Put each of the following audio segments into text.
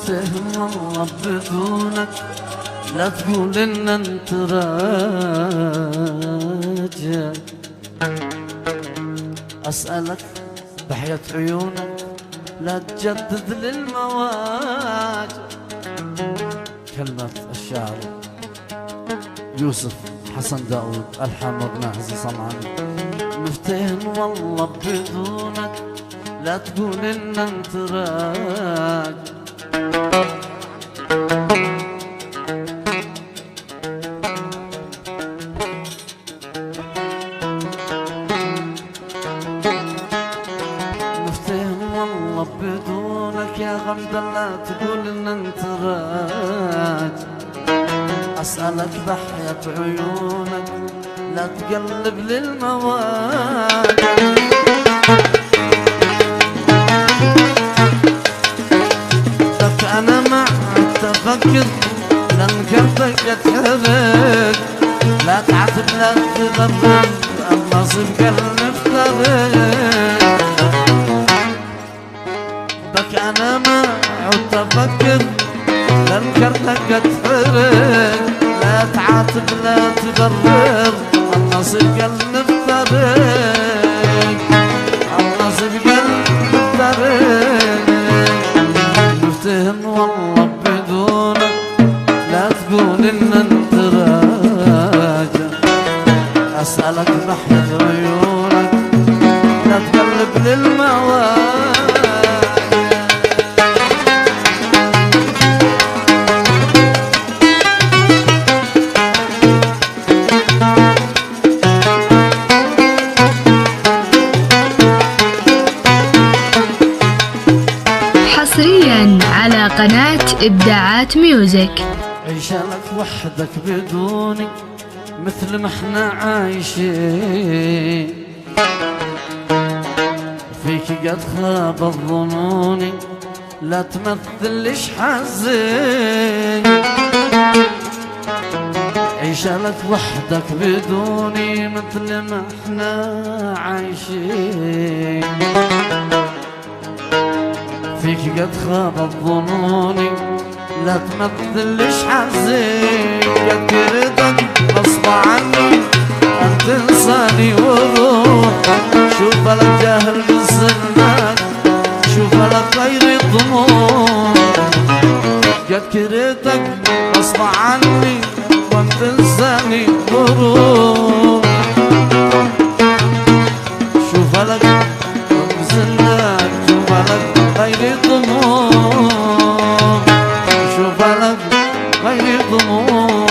مفتهم والله بدونك لا تقول ان انت راجع. اسألك بحياة عيونك لا تجدد للمواجع. كلمة الشاعر يوسف حسن داود، ألحان ابن عزيز صنعاني. مفتهم والله بدونك لا تقول ان انت راجع. مفتهم والله بدونك يا غمدة لا تقول ان انت راجع. اسألك بحياة عيونك لا تقلب للمواجع. لك انا مع التفكر لان قلبك يتحرك. لا تعاتب لا تغرب النصيب قلب مفترق. بك انا مع التفكر لان قلبك يتحرك. لا تعاتب لا تغرب النصيب قلب مفترق. النصيب قلب مفترق. مفتهم والله بدونك لا تقول ان انت راجع. اسألك بحياة عيونك لا تقلب للمواجع. حصريا على قناة إبداعات ميوزك. عيشالك وحدك بدوني مثل ما احنا عايشين. فيك قد خابت ظنوني لا تمثلش حزين. عيشالك وحدك بدوني مثل ما احنا عايشين. فيك قد خابت ظنوني لا تمثلش حزين. قد كردك غصب عني أن تنساني وروح. شوف لك جاهل بسنك شوف لك غير الضمور. قد كردك غصب عني وأن تنساني وروح. شوف لك بسنك شوف لك غير الضمور. شوف لك غير الضمور.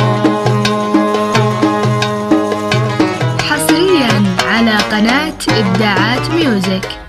حصريا على قناة إبداعات ميوزك.